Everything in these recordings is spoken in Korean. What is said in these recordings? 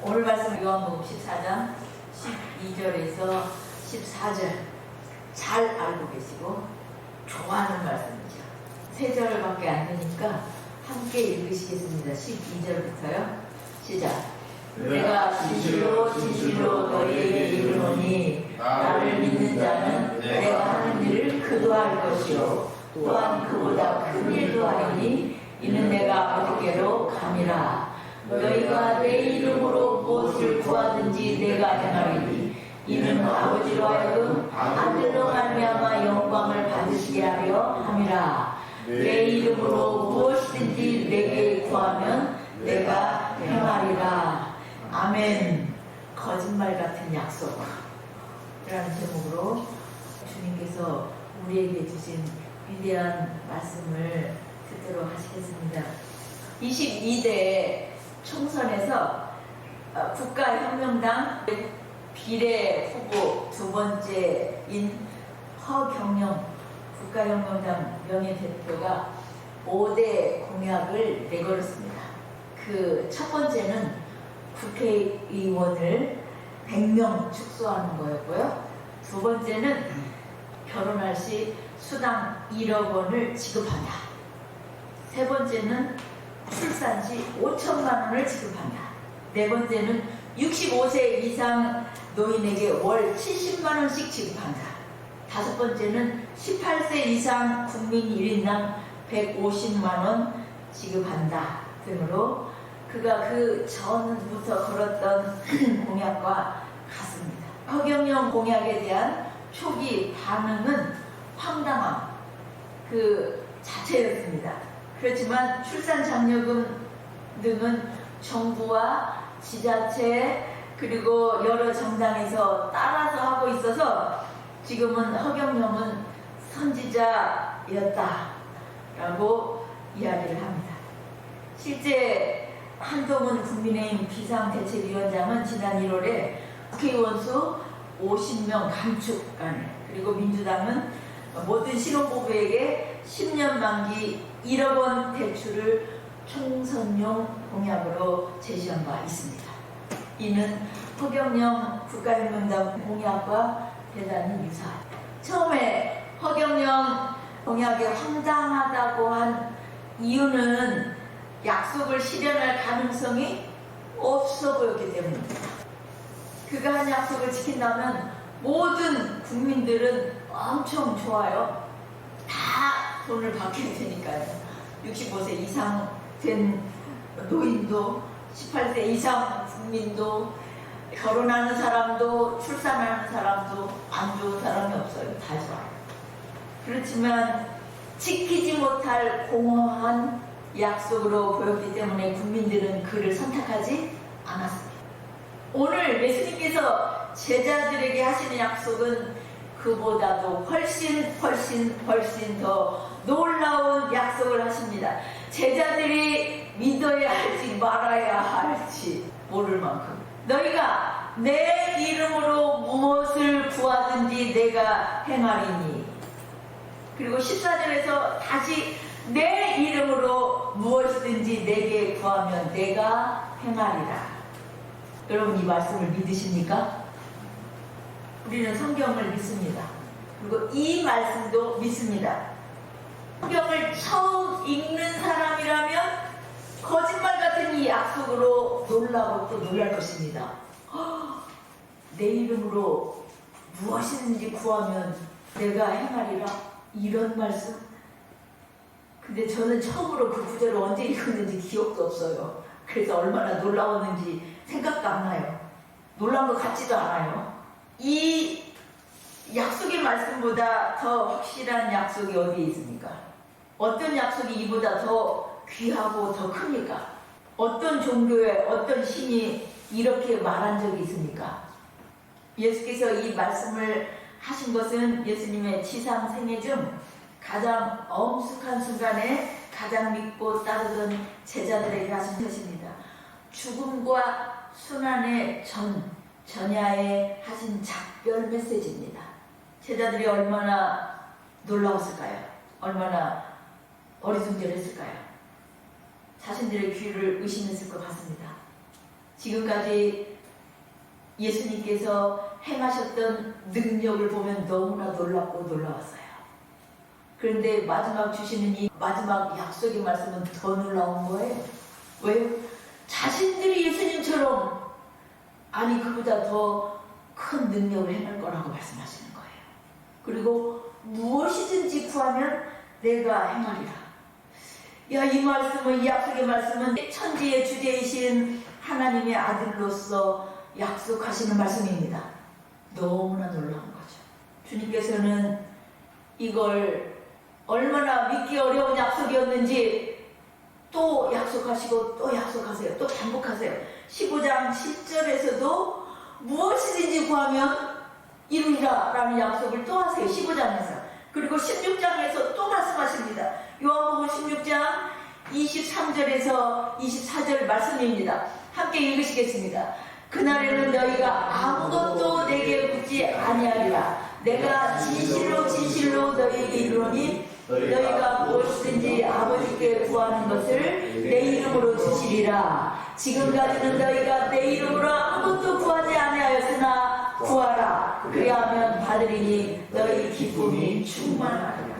오늘 말씀 요한복음 14장 12절에서 14절 잘 알고 계시고 좋아하는 말씀이죠. 3절밖에 안 되니까 함께 읽으시겠습니다. 12절부터요. 시작. 내가 진실로 진실로 너희에게 이르노니 나를 믿는 자는 내가 하는 일을 그도 할 것이요 또한 그보다 큰 일도 하리니 이는 내가 아버지께로 감이라. 너희가 내 이름으로 무엇을 구하든지 내가 행하리니 이는 아버지로 하여금 아들로 말미암아 영광을 받으시게 하려 함이라. 내 이름으로 무엇이든지 내게 구하면 내가 행하리라. 아멘. 거짓말 같은 약속 이라는 제목으로 주님께서 우리에게 주신 위대한 말씀을 듣도록 하시겠습니다. 22대 총선에서 국가혁명당 비례 후보 2번째인 허경영 국가혁명당 명예대표가 5대 공약을 내걸었습니다. 그 첫 번째는 국회의원을 100명 축소하는 거였고요. 두 번째는 결혼할 시 수당 1억 원을 지급한다. 세 번째는 출산 시 5천만 원을 지급한다. 네 번째는 65세 이상 노인에게 월 70만 원씩 지급한다. 다섯 번째는 18세 이상 국민 1인당 150만 원 지급한다 등으로 그가 그 전부터 걸었던 공약과 같습니다. 허경영 공약에 대한 초기 반응은 황당함 그 자체였습니다. 그렇지만 출산 장려금 등은 정부와 지자체 그리고 여러 정당에서 따라서 하고 있어서 지금은 허경영은 선지자였다라고 이야기를 합니다. 실제 한동훈 국민의힘 비상대책위원장은 지난 1월에 국회의원 수 50명 감축안을 그리고 민주당은 모든 신혼부부에게 10년 만기 1억 원 대출을 총선용 공약으로 제시한 바 있습니다. 이는 허경영 국가혁명당 공약과 대단히 유사합니다. 처음에 허경영 공약이 황당하다고 한 이유는 약속을 실현할 가능성이 없어 보였기 때문입니다. 그가 한 약속을 지킨다면 모든 국민들은 엄청 좋아요. 다 돈을 받게 되니까요. 65세 이상 된 노인도 18세 이상 국민도 결혼하는 사람도 출산하는 사람도 안 좋은 사람이 없어요. 다 좋아요. 그렇지만 지키지 못할 공허한 약속으로 보였기 때문에 국민들은 그를 선택하지 않았습니다. 오늘 예수님께서 제자들에게 하시는 약속은 그보다도 훨씬 더 놀라운 약속을 하십니다. 제자들이 믿어야 할지 말아야 할지 모를 만큼 너희가 내 이름으로 무엇을 구하든지 내가 행하리니. 그리고 14절에서 다시 내 이름으로 무엇이든지 내게 구하면 내가 행하리라. 여러분 이 말씀을 믿으십니까? 우리는 성경을 믿습니다. 그리고 이 말씀도 믿습니다. 성경을 처음 읽는 사람이라면 거짓말 같은 이 약속으로 놀라고 또 놀랄 것입니다. 내 이름으로 무엇이든지 구하면 내가 행하리라. 이런 말씀? 근데 저는 처음으로 그 구절을 언제 읽었는지 기억도 없어요. 그래서 얼마나 놀라웠는지 생각도 안 나요. 놀란 것 같지도 않아요. 이 약속의 말씀보다 더 확실한 약속이 어디에 있습니까? 어떤 약속이 이보다 더 귀하고 더 큽니까? 어떤 종교에 어떤 신이 이렇게 말한 적이 있습니까? 예수께서 이 말씀을 하신 것은 예수님의 지상 생애 중 가장 엄숙한 순간에 가장 믿고 따르던 제자들에게 하신 것입니다. 죽음과 순환의 전야에 하신 작별 메시지입니다. 제자들이 얼마나 놀라웠을까요? 얼마나 어리둥절했을까요? 자신들의 귀를 의심했을 것 같습니다. 지금까지 예수님께서 행하셨던 능력을 보면 너무나 놀랍고 놀라웠어요. 그런데 마지막 주시는 이 마지막 약속의 말씀은 더 놀라운 거예요. 왜요? 자신들이 예수님처럼, 아니 그보다 더 큰 능력을 행할 거라고 말씀하시는 거예요. 그리고 무엇이든지 구하면 내가 행하리라. 야, 이 말씀은, 이 약속의 말씀은 천지의 주제이신 하나님의 아들로서 약속하시는 말씀입니다. 너무나 놀라운 거죠. 주님께서는 이걸 얼마나 믿기 어려운 약속이었는지 또 약속하시고 또 약속하세요. 또 반복하세요. 15장 10절에서도 무엇이든지 구하면 이루리라 라는 약속을 또 하세요. 15장에서. 그리고 16장에서 또 말씀하십니다. 요한복음 16장 23절에서 24절 말씀입니다. 함께 읽으시겠습니다. 그날에는 너희가 아무것도 내게 묻지 아니하리라. 내가 진실로 진실로 너희에게 이르노니 너희가 무엇이든지 아버지께 구하는 것을 내 이름으로 주시리라. 지금까지는 너희가 내 이름으로 아무것도 구하지 아니하였으나 구하라. 그리하면 받으리니 너희 기쁨이 충만하리라.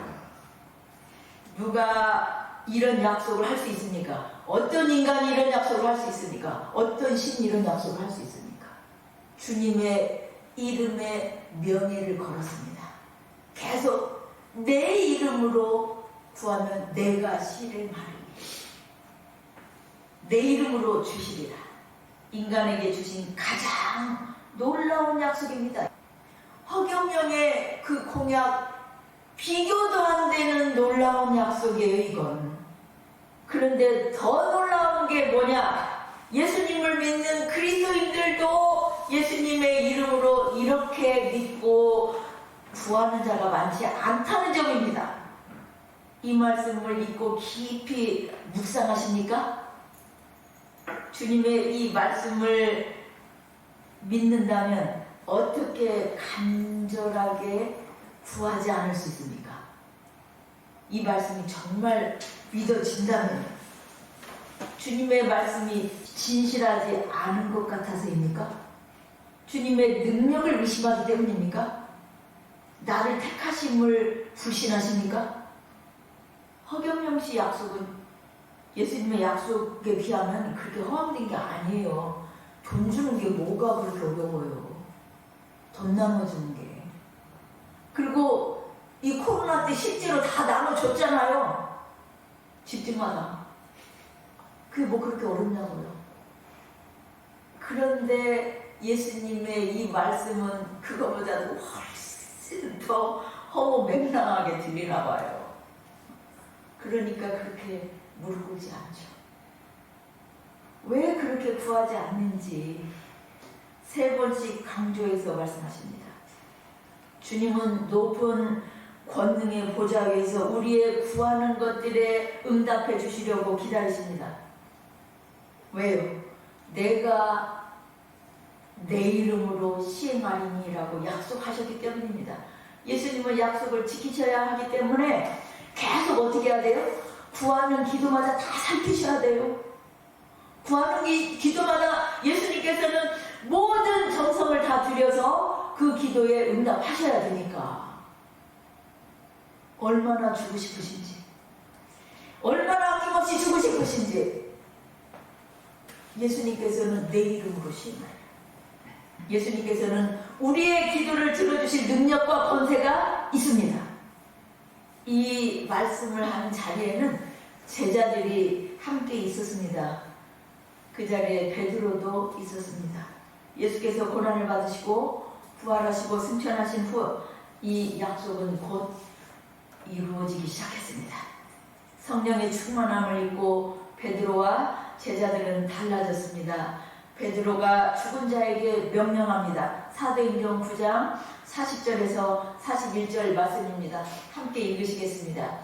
누가 이런 약속을 할 수 있습니까? 어떤 인간이 이런 약속을 할 수 있습니까? 어떤 신이 이런 약속을 할 수 있습니까? 주님의 이름에 명예를 걸었습니다. 계속 내 이름으로 구하면 내가 실행하리니 내 이름으로 주시리라. 인간에게 주신 가장 놀라운 약속입니다. 허경영의 그 공약, 비교도 안 되는 놀라운 약속이에요, 이건. 그런데 더 놀라운 게 뭐냐? 예수님을 믿는 그리스도인들도 예수님의 이름으로 이렇게 믿고 구하는 자가 많지 않다는 점입니다. 이 말씀을 읽고 깊이 묵상하십니까? 주님의 이 말씀을 믿는다면 어떻게 간절하게 구하지 않을 수 있습니까? 이 말씀이 정말 믿어진다면 주님의 말씀이 진실하지 않은 것 같아서입니까? 주님의 능력을 의심하기 때문입니까? 나를 택하심을 불신하십니까? 허경영 씨 약속은 예수님의 약속에 비하면 그렇게 허황된 게 아니에요. 돈 주는 게 뭐가 그렇게 어려워요. 돈 나눠주는 게. 그리고 이 코로나 때 실제로 다 나눠줬잖아요. 집집마다. 그게 뭐 그렇게 어렵냐고요. 그런데 예수님의 이 말씀은 그거보다도 훨씬 더 허무맹랑하게 들리나 봐요. 그러니까 그렇게 무릎 꿇지 않죠. 왜 그렇게 구하지 않는지 3번씩 강조해서 말씀하십니다. 주님은 높은 권능의 보좌 위에서 우리의 구하는 것들에 응답해 주시려고 기다리십니다. 왜요? 내가 내 이름으로 시행하리니라고 약속하셨기 때문입니다. 예수님은 약속을 지키셔야 하기 때문에 계속 어떻게 해야 돼요? 구하는 기도마다 다 살피셔야 돼요. 구하는 기도마다 예수님께서는 모든 정성을 다 들여서 그 기도에 응답하셔야 되니까. 얼마나 주고 싶으신지, 얼마나 아낌없이 주고 싶으신지 예수님께서는 내 이름으로 시행하여요. 예수님께서는 우리의 기도를 들어주실 능력과 권세가 있습니다. 이 말씀을 한 자리에는 제자들이 함께 있었습니다. 그 자리에 베드로도 있었습니다. 예수께서 고난을 받으시고 부활하시고 승천하신 후 이 약속은 곧 이루어지기 시작했습니다. 성령의 충만함을 입고 베드로와 제자들은 달라졌습니다. 베드로가 죽은 자에게 명령합니다. 사도행전 9장 40절에서 41절 말씀입니다. 함께 읽으시겠습니다.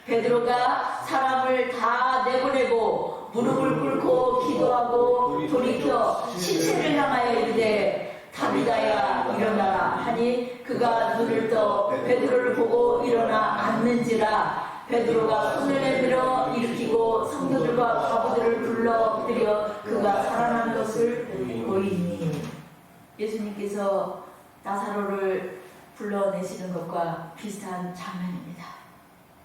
베드로가 사람을 다 내보내고 무릎을 꿇고 기도하고 돌이켜 시체를 향하여 이르되 다비다야 일어나라 하니 그가 눈을 떠 베드로를 보고 일어나 앉는지라. 베드로가 손을 내밀어 일으키고 성도들과 과부들을 불러들여 그가 살아난 것을 예수님께서 나사로를 불러내시는 것과 비슷한 장면입니다.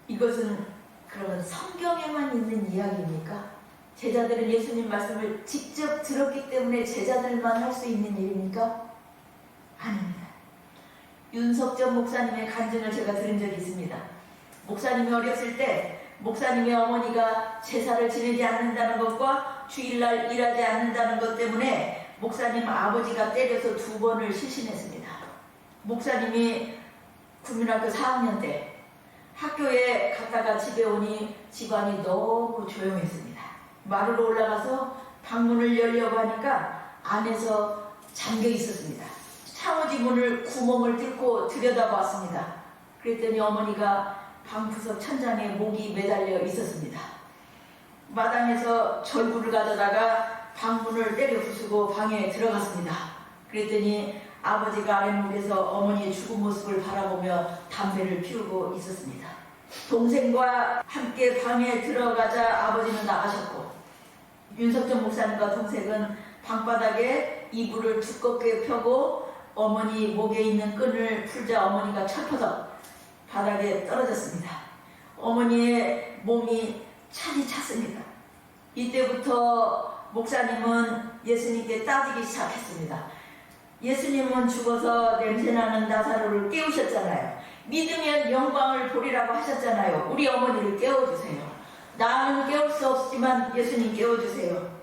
이것은 그러면 성경에만 있는 이야기입니까? 제자들은 예수님 말씀을 직접 들었기 때문에 제자들만 할 수 있는 일입니까? 아닙니다. 윤석전 목사님의 간증을 제가 들은 적이 있습니다. 목사님이 어렸을 때 목사님의 어머니가 제사를 지내지 않는다는 것과 주일날 일하지 않는다는 것 때문에 목사님 아버지가 때려서 2번을 실신했습니다. 목사님이 국민학교 4학년 때 학교에 갔다가 집에 오니 집안이 너무 조용했습니다. 마루로 올라가서 방문을 열려고 하니까 안에서 잠겨 있었습니다. 창호지 문을 구멍을 뚫고 들여다봤습니다. 그랬더니 어머니가 방구석 천장에 목이 매달려 있었습니다. 마당에서 절구를 가져다가 방문을 때려 부수고 방에 들어갔습니다. 그랬더니 아버지가 아랫목에서 어머니의 죽은 모습을 바라보며 담배를 피우고 있었습니다. 동생과 함께 방에 들어가자 아버지는 나가셨고 윤석전 목사님과 동생은 방바닥에 이불을 두껍게 펴고 어머니 목에 있는 끈을 풀자 어머니가 철퍼덕 바닥에 떨어졌습니다. 어머니의 몸이 차디 찼습니다. 이때부터 목사님은 예수님께 따지기 시작했습니다. 예수님은 죽어서 냄새나는 나사로를 깨우셨잖아요. 믿으면 영광을 보리라고 하셨잖아요. 우리 어머니를 깨워주세요. 나는 깨울 수 없지만 예수님 깨워주세요.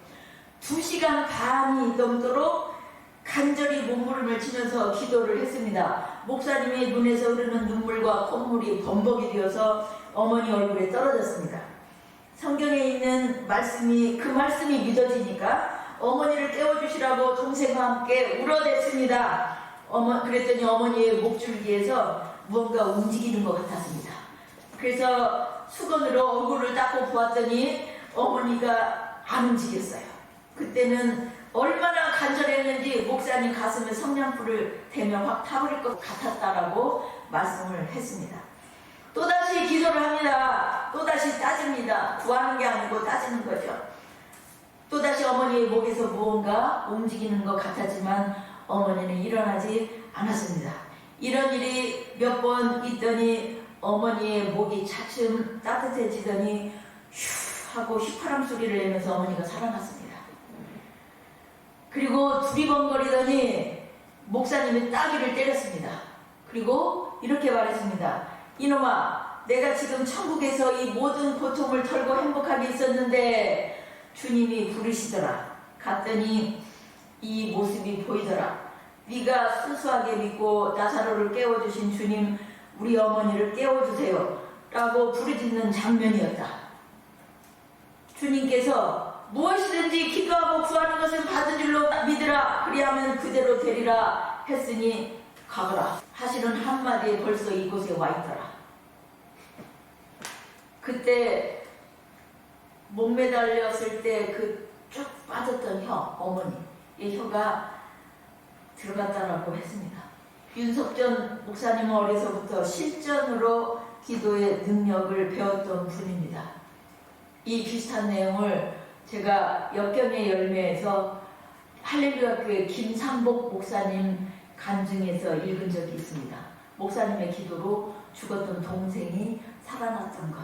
2시간 반이 넘도록 간절히 몸부림을 치면서 기도를 했습니다. 목사님의 눈에서 흐르는 눈물과 콧물이 범벅이 되어서 어머니 얼굴에 떨어졌습니다. 성경에 있는 말씀이 그 말씀이 믿어지니까 어머니를 깨워주시라고 동생과 함께 울어댔습니다. 그랬더니 어머니의 목줄기에서 무언가 움직이는 것 같았습니다. 그래서 수건으로 얼굴을 닦고 보았더니 어머니가 안 움직였어요. 그때는 얼마나 간절했는지 목사님 가슴에 성냥불을 대며 확 타버릴 것 같았다라고 말씀을 했습니다. 또다시 기도를 합니다. 또다시 따집니다. 구하는 게 아니고 따지는 거죠. 또다시 어머니의 목에서 무언가 움직이는 것 같았지만 어머니는 일어나지 않았습니다. 이런 일이 몇 번 있더니 어머니의 목이 차츰 따뜻해지더니 휴 하고 휘파람 소리를 내면서 어머니가 살아났습니다. 그리고 두리번거리더니 목사님이 따귀를 때렸습니다. 그리고 이렇게 말했습니다. 이놈아, 내가 지금 천국에서 이 모든 고통을 털고 행복하게 있었는데 주님이 부르시더라. 갔더니 이 모습이 보이더라. 네가 순수하게 믿고 나사로를 깨워주신 주님, 우리 어머니를 깨워주세요 라고 부르짖는 장면이었다. 주님께서 무엇이든지 기도하고 구하는 것은 받은 줄로 믿으라. 그리하면 그대로 되리라 했으니 가거라 하시는 한마디에 벌써 이곳에 와 있더라. 그때 목 매달렸을 때 그 쭉 빠졌던 혀, 어머니의 혀가 들어갔다라고 했습니다. 윤석전 목사님은 어려서부터 실전으로 기도의 능력을 배웠던 분입니다. 이 비슷한 내용을 제가 역경의 열매에서 할렐루야 교회 김상복 목사님 간증에서 읽은 적이 있습니다. 목사님의 기도로 죽었던 동생이 살아났던 것,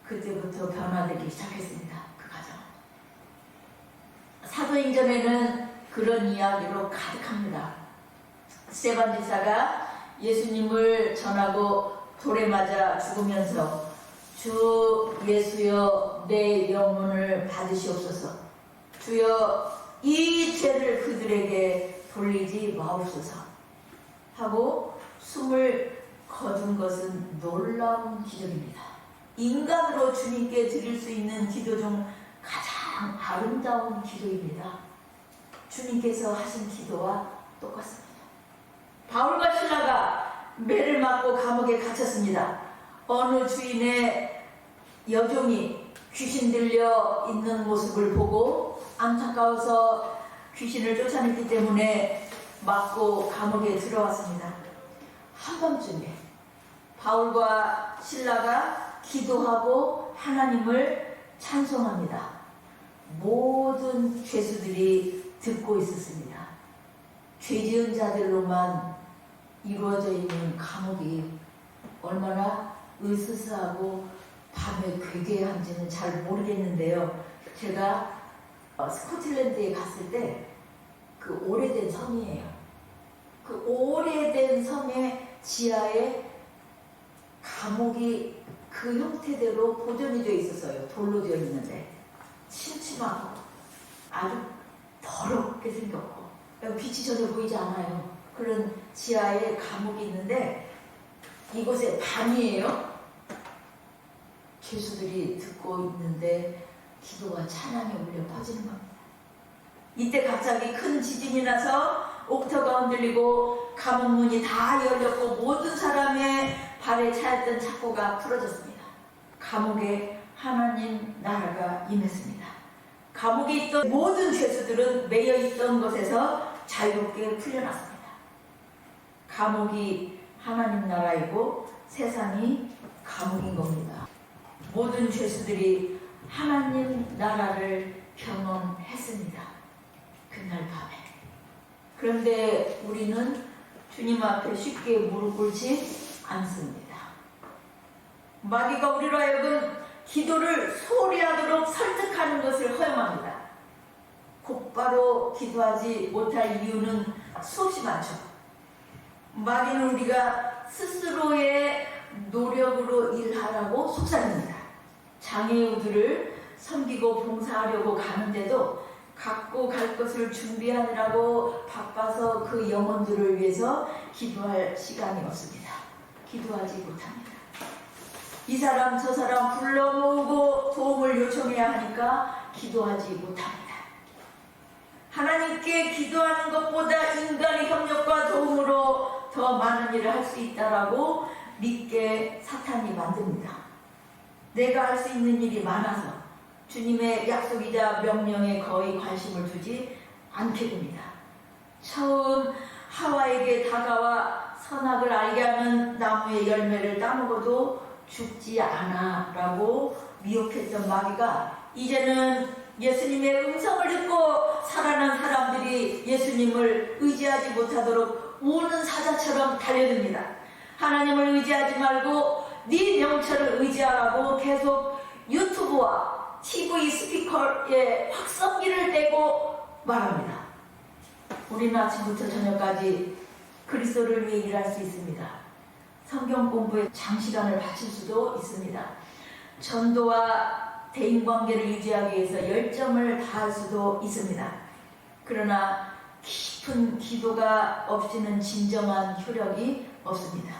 그때부터 변화되기 시작했습니다. 그 가정. 사도행전에는 그런 이야기로 가득합니다. 스데반 지사가 예수님을 전하고 돌에 맞아 죽으면서 주 예수여 내 영혼을 받으시옵소서. 주여 이 죄를 그들에게 돌리지 마옵소서 하고 숨을 거둔 것은 놀라운 기적입니다. 인간으로 주님께 드릴 수 있는 기도 중 가장 아름다운 기도입니다. 주님께서 하신 기도와 똑같습니다. 바울과 실라가 매를 맞고 감옥에 갇혔습니다. 어느 주인의 여종이 귀신 들려 있는 모습을 보고 안타까워서 귀신을 쫓아냈기 때문에 맞고 감옥에 들어왔습니다. 한밤중에 바울과 실라가 기도하고 하나님을 찬송합니다. 모든 죄수들이 듣고 있었습니다. 죄 지은 자들로만 이루어져 있는 감옥이 얼마나 으스스하고 밤에 괴괴한지는 잘 모르겠는데요. 제가 스코틀랜드에 갔을 때 그 오래된 섬이에요. 그 오래된 섬의 지하에 감옥이 그 형태대로 보존이 되어 있었어요. 돌로 되어 있는데 침침하고 아주 더럽게 생겼고 빛이 전혀 보이지 않아요. 그런 지하에 감옥이 있는데 이곳에 밤이에요. 죄수들이 듣고 있는데 기도와 찬양이 울려 퍼지는 겁니다. 이때 갑자기 큰 지진이 나서 옥터가 흔들리고 감옥 문이 다 열렸고 모든 사람의 발에 차였던 착고가 풀어졌습니다. 감옥에 하나님 나라가 임했습니다. 감옥에 있던 모든 죄수들은 매여 있던 곳에서 자유롭게 풀려났습니다. 감옥이 하나님 나라이고 세상이 감옥인 겁니다. 모든 죄수들이 하나님 나라를 경험했습니다. 그날 밤에. 그런데 우리는 주님 앞에 쉽게 무릎 꿇지 않습니다. 마귀가 우리로 하여금 기도를 소홀히 하도록 설득하는 것을 허용합니다. 곧바로 기도하지 못할 이유는 수없이 많죠. 마귀는 우리가 스스로의 노력으로 일하라고 속삭입니다. 장애우들을 섬기고 봉사하려고 가는데도 갖고 갈 것을 준비하느라고 바빠서 그 영혼들을 위해서 기도할 시간이 없습니다. 기도하지 못합니다. 이 사람 저 사람 불러 모으고 도움을 요청해야 하니까 기도하지 못합니다. 하나님께 기도하는 것보다 인간의 협력과 도움으로 더 많은 일을 할 수 있다라고 믿게 사탄이 만듭니다. 내가 할 수 있는 일이 많아서 주님의 약속이자 명령에 거의 관심을 두지 않게 됩니다. 처음 하와에게 다가와 선악을 알게 하는 나무의 열매를 따먹어도 죽지 않아 라고 미혹했던 마귀가 이제는 예수님의 음성을 듣고 살아난 사람들이 예수님을 의지하지 못하도록 우는 사자처럼 달려듭니다. 하나님을 의지하지 말고 네 명철을 의지하라고 계속 유튜브와 TV 스피커에 확성기를 떼고 말합니다. 우리는 아침부터 저녁까지 그리스도를 위해 일할 수 있습니다. 성경 공부에 장시간을 바칠 수도 있습니다. 전도와 대인관계를 유지하기 위해서 열정을 다할 수도 있습니다. 그러나 깊은 기도가 없이는 진정한 효력이 없습니다.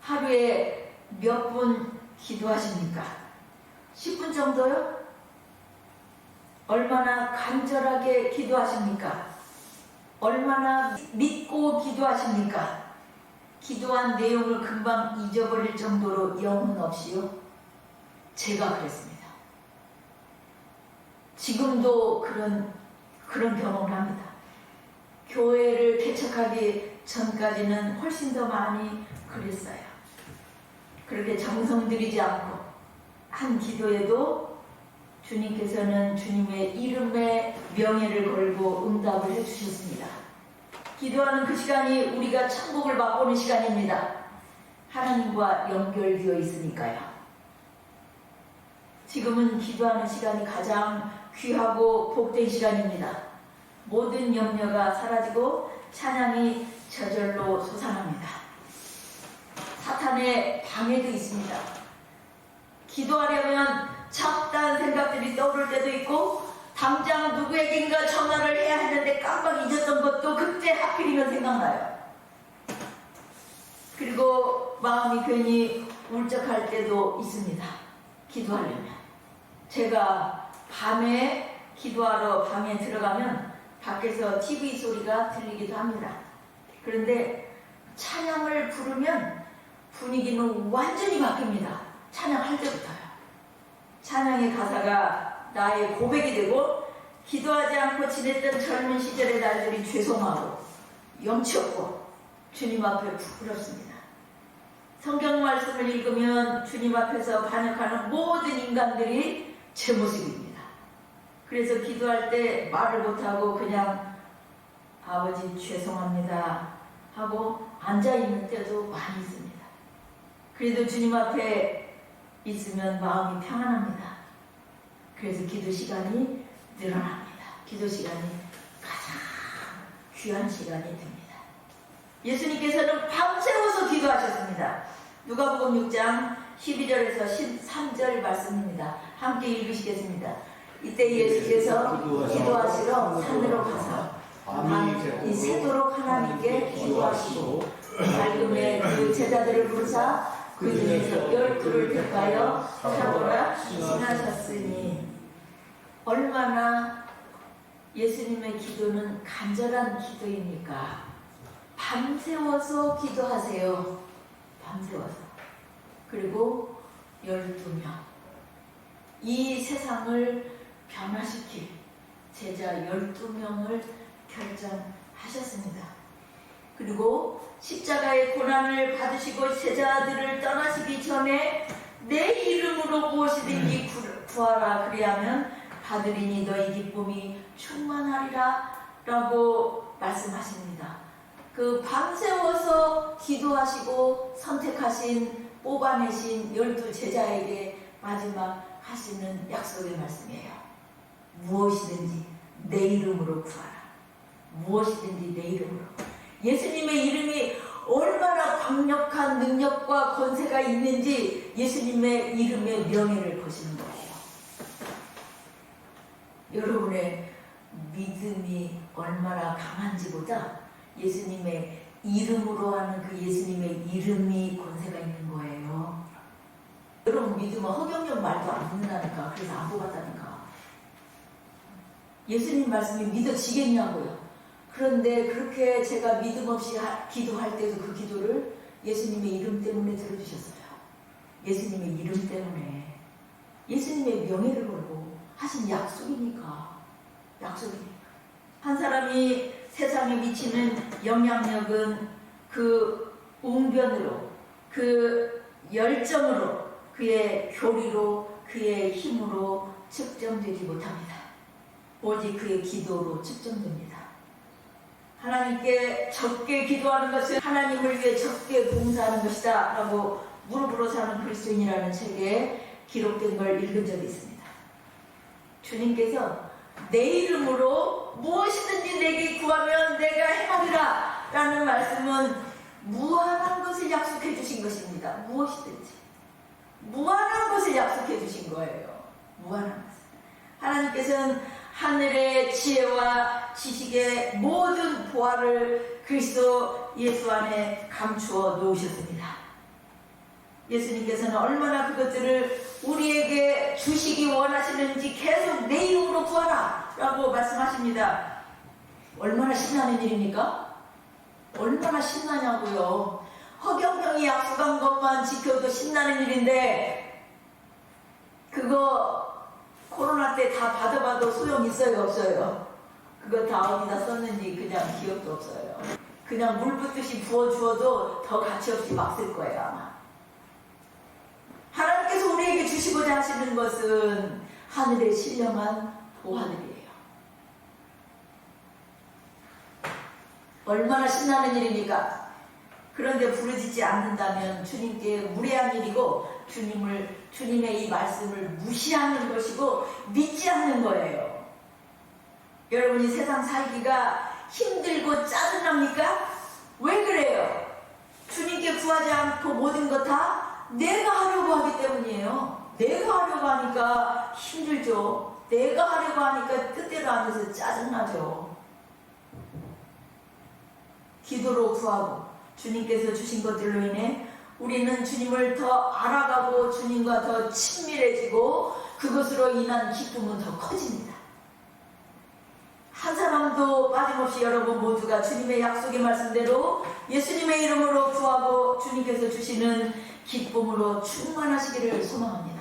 하루에 몇 분 기도하십니까? 10분 정도요? 얼마나 간절하게 기도하십니까? 얼마나 믿고 기도하십니까? 기도한 내용을 금방 잊어버릴 정도로 영혼 없이요? 제가 그랬습니다. 지금도 그런 경험을 합니다. 교회를 개척하기 전까지는 훨씬 더 많이 그랬어요. 그렇게 정성 들이지 않고 한 기도에도 주님께서는 주님의 이름에 명예를 걸고 응답을 해주셨습니다. 기도하는 그 시간이 우리가 천국을 맛보는 시간입니다. 하나님과 연결되어 있으니까요. 지금은 기도하는 시간이 가장 귀하고 복된 시간입니다. 모든 염려가 사라지고 찬양이 저절로 솟아납니다. 사탄의 방해도 있습니다. 기도하려면 잡다한 생각들이 떠오를 때도 있고 당장 누구에겐가 전화를 해야 하는데 깜빡 잊었던 것도 그때 하필이면 생각나요. 그리고 마음이 괜히 울적할 때도 있습니다. 기도하려면. 제가 밤에 기도하러 방에 들어가면 밖에서 TV 소리가 들리기도 합니다. 그런데 찬양을 부르면 분위기는 완전히 바뀝니다. 찬양할 때부터요. 찬양의 가사가 나의 고백이 되고 기도하지 않고 지냈던 젊은 시절의 날들이 죄송하고 염치 없고 주님 앞에 부끄럽습니다. 성경 말씀을 읽으면 주님 앞에서 반역하는 모든 인간들이 제 모습입니다. 그래서 기도할 때 말을 못하고 그냥 아버지 죄송합니다 하고 앉아있는 때도 많이 있습니다. 그래도 주님 앞에 있으면 마음이 평안합니다. 그래서 기도 시간이 늘어납니다. 기도 시간이 가장 귀한 시간이 됩니다. 예수님께서는 밤새워서 기도하셨습니다. 누가복음 6장 12절에서 13절 말씀입니다. 함께 읽으시겠습니다. 이때 예수께서 기도하시러 산으로 가서 밤이 새도록 하나님께 기도하시고 밝음에 그 제자들을 부르사 그 중에서 12를 택하여 사도라 신하셨으니 얼마나 예수님의 기도는 간절한 기도입니까? 밤새워서 기도하세요. 밤새워서. 그리고 12명. 이 세상을 변화시킬 제자 12명을 결정하셨습니다. 그리고 십자가의 고난을 받으시고 제자들을 떠나시기 전에 내 이름으로 무엇이든지 구하라 그리하면 받으리니 너희 기쁨이 충만하리라 라고 말씀하십니다. 그 밤새워서 기도하시고 선택하신 뽑아내신 12 제자에게 마지막 하시는 약속의 말씀이에요. 무엇이든지 내 이름으로 구하라. 무엇이든지 내 이름으로. 예수님의 이름이 얼마나 강력한 능력과 권세가 있는지 예수님의 이름의 명예를 보시는 거예요. 여러분의 믿음이 얼마나 강한지보다 예수님의 이름으로 하는 그 예수님의 이름이 권세가 있는 거예요. 여러분 믿으면 허경영 말도 안 믿는다니까. 그래서 안 뽑았다니까. 예수님 말씀이 믿어지겠냐고요. 그런데 그렇게 제가 믿음 없이 기도할 때도 그 기도를 예수님의 이름 때문에 들어주셨어요. 예수님의 이름 때문에. 예수님의 명예를 걸고 하신 약속이니까. 약속이니까. 한 사람이 세상에 미치는 영향력은 그 웅변으로, 그 열정으로, 그의 교리로, 그의 힘으로 측정되지 못합니다. 오직 그의 기도로 측정됩니다. 하나님께 적게 기도하는 것은 하나님을 위해 적게 봉사하는 것이다 라고 무릎으로 사는 그리스도인이라는 책에 기록된 걸 읽은 적이 있습니다. 주님께서 내 이름으로 무엇이든지 내게 구하면 내가 행하리라 라는 말씀은 무한한 것을 약속해 주신 것입니다. 무엇이든지 무한한 것을 약속해 주신 거예요. 무한한 것. 하나님께서는 하늘의 지혜와 지식의 모든 보화를 그리스도 예수 안에 감추어 놓으셨습니다. 예수님께서는 얼마나 그것들을 우리에게 주시기 원하시는지 계속 내 이름으로 구하라 라고 말씀하십니다. 얼마나 신나는 일입니까? 얼마나 신나냐고요. 허경영이 약속한 것만 지켜도 신나는 일인데 그거 코로나 때 다 받아봐도 소용 있어요 없어요? 그거 다 어디다 썼는지 그냥 기억도 없어요. 그냥 물 붓듯이 부어주어도 더 가치없이 막 쓸 거예요 아마. 하나님께서 우리에게 주시고자 하시는 것은 하늘의 신령한 보화들이에요. 얼마나 신나는 일입니까? 그런데 부르짖지 않는다면 주님께 무례한 일이고 주님의 이 말씀을 무시하는 것이고 믿지 않는 거예요. 여러분이 세상 살기가 힘들고 짜증납니까? 왜 그래요? 주님께 구하지 않고 모든 것 다 내가 하려고 하기 때문이에요. 내가 하려고 하니까 힘들죠. 내가 하려고 하니까 뜻대로 안 돼서 짜증나죠. 기도로 구하고 주님께서 주신 것들로 인해 우리는 주님을 더 알아가고 주님과 더 친밀해지고 그것으로 인한 기쁨은 더 커집니다. 한 사람도 빠짐없이 여러분 모두가 주님의 약속의 말씀대로 예수님의 이름으로 구하고 주님께서 주시는 기쁨으로 충만하시기를 소망합니다.